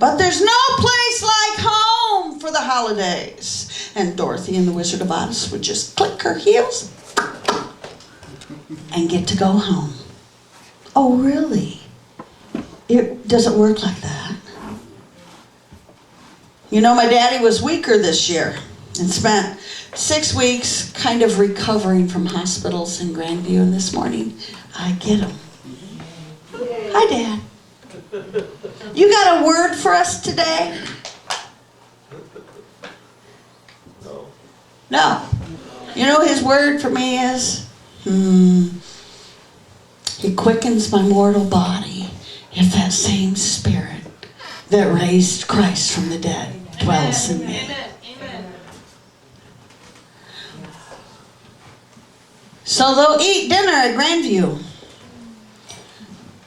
But there's no place like home for the holidays. And Dorothy and the Wizard of Oz would just click her heels and get to go home. Oh, really? It doesn't work like that. You know, my daddy was weaker this year and spent 6 weeks kind of recovering from hospitals in Grandview. And this morning, I get him. Hi, Dad. You got a word for us today? No. You know his word for me is? He quickens my mortal body if that same Spirit that raised Christ from the dead dwells in me. So they'll eat dinner at Grandview.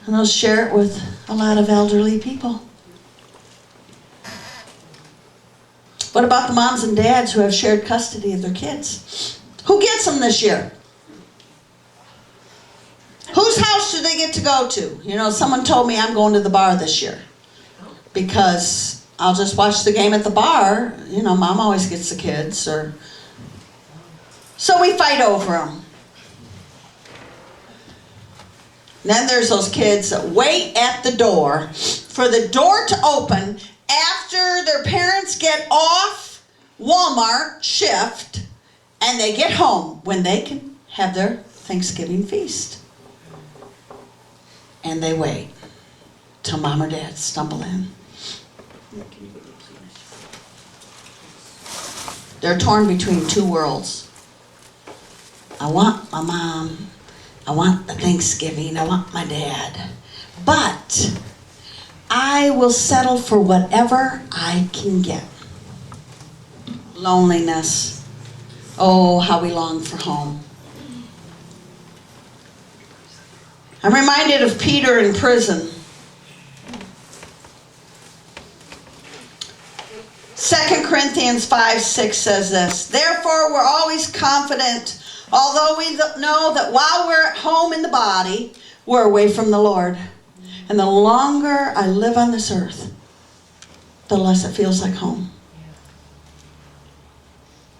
And they'll share it with a lot of elderly people. What about the moms and dads who have shared custody of their kids? Who gets them this year? Whose house do they get to go to? You know, someone told me I'm going to the bar this year because I'll just watch the game at the bar. You know, Mom always gets the kids. So we fight over them. Then there's those kids that wait at the door for the door to open after their parents get off Walmart shift and they get home when they can have their Thanksgiving feast. And they wait till Mom or Dad stumble in. They're torn between two worlds. I want my mom. I want the Thanksgiving. I want my dad. But I will settle for whatever I can get. Loneliness. Oh, how we long for home. I'm reminded of Peter in prison. 2 Corinthians 5:6 says this, "Therefore we're always confident, although we know that while we're at home in the body, we're away from the Lord. And the longer I live on this earth, the less it feels like home."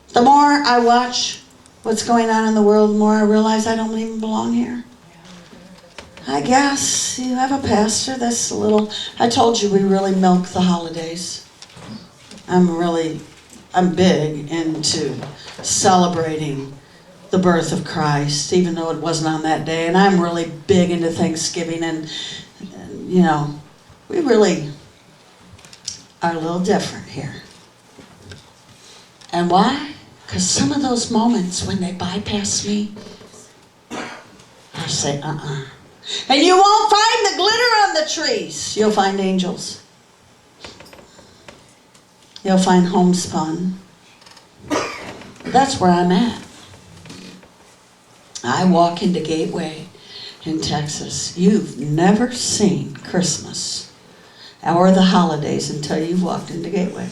The more I watch what's going on in the world, the more I realize I don't even belong here. I guess you have a pastor that's a little... I told you we really milk the holidays. I'm big into celebrating the birth of Christ, even though it wasn't on that day. And I'm really big into Thanksgiving. And you know, we really are a little different here. And why? Because some of those moments when they bypass me, I say, And you won't find the glitter on the trees. You'll find angels. You'll find homespun. That's where I'm at. I walk into Gateway in Texas. You've never seen Christmas or the holidays until you've walked into Gateway.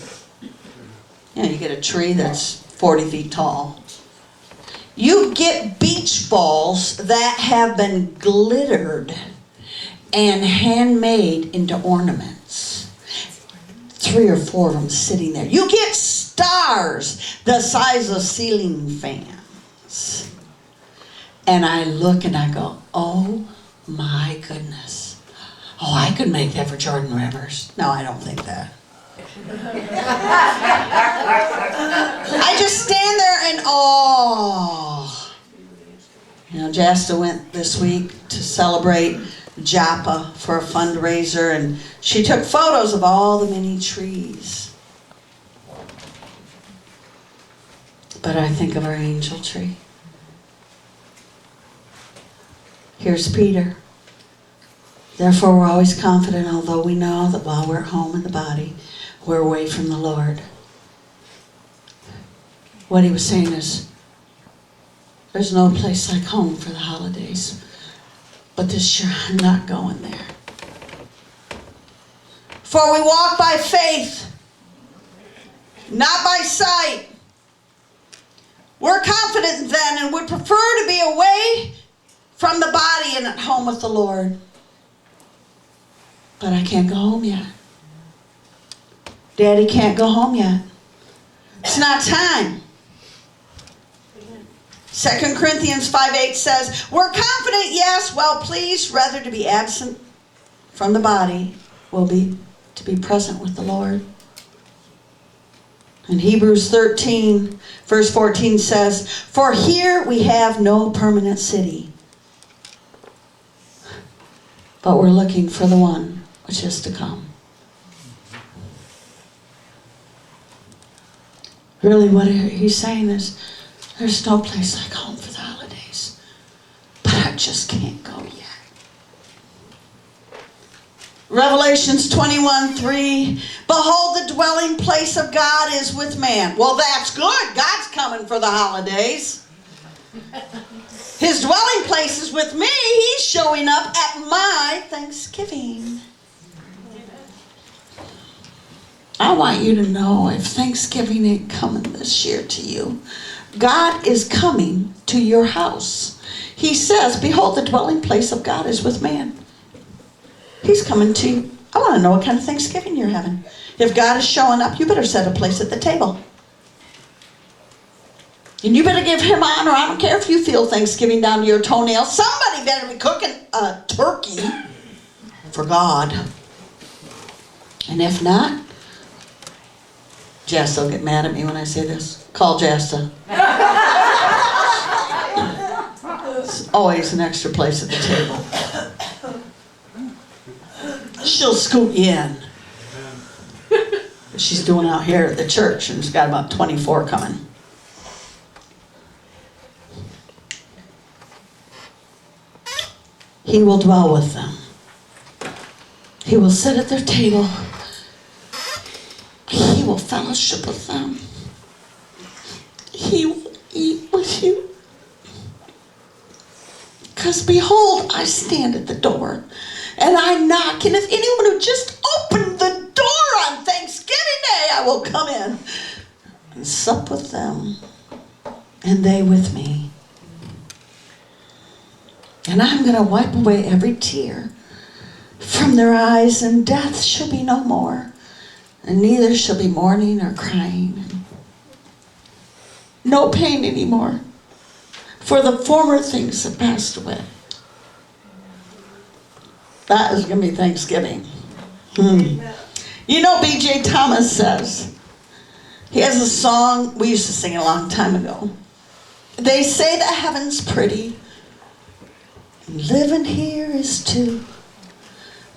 You know, you get a tree that's 40 feet tall. You get beach balls that have been glittered and handmade into ornaments. 3 or 4 of them sitting there. You get stars the size of ceiling fans. And I look and I go, oh my goodness. Oh, I could make that for Jordan Rivers. No, I don't think that. I just stand there in awe. You know, Jasta went this week to celebrate Joppa for a fundraiser, and she took photos of all the many trees. But I think of our angel tree. Here's Peter. Therefore, we're always confident, although we know that while we're at home in the body, we're away from the Lord. What he was saying is, there's no place like home for the holidays. But this year, I'm not going there. For we walk by faith, not by sight. We're confident then and would prefer to be away from the body and at home with the Lord. But I can't go home yet. Daddy can't go home yet. It's not time. 2 Corinthians 5:8 says, we're confident, yes, well pleased, rather to be absent from the body will be to be present with the Lord. And Hebrews 13, verse 14 says, for here we have no permanent city, but we're looking for the one which is to come. Really what he's saying is, there's no place like home for the holidays, but I just can't go yet. Revelations 21:3, behold, the dwelling place of God is with man. Well, that's good. God's coming for the holidays. His dwelling place is with me. He's showing up at my Thanksgiving. I want you to know, if Thanksgiving ain't coming this year to you, God is coming to your house. He says, behold, the dwelling place of God is with man. He's coming to you. I want to know what kind of Thanksgiving you're having. If God is showing up, you better set a place at the table. And you better give him honor. I don't care if you feel Thanksgiving down to your toenails. Somebody better be cooking a turkey for God. And if not, Jess will get mad at me when I say this. Call Jessa. There's always an extra place at the table. She'll scoot you in. She's doing out here at the church, and she's got about 24 coming. He will dwell with them. He will sit at their table. He will fellowship with them. He will eat with you. Because behold, I stand at the door and I knock, and if anyone who just opened the door on Thanksgiving Day, I will come in and sup with them, and they with me. And I'm going to wipe away every tear from their eyes, and death shall be no more, and neither shall be mourning or crying. No pain anymore, for the former things have passed away. That is going to be Thanksgiving. You know, B.J. Thomas says, he has a song we used to sing a long time ago. They say that heaven's pretty, and living here is too.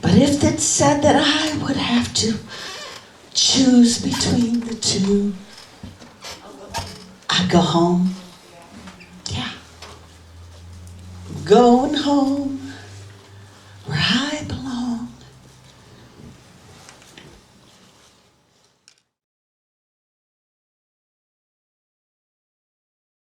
But if it said that I would have to choose between the two, I'd go home. Yeah. Going home.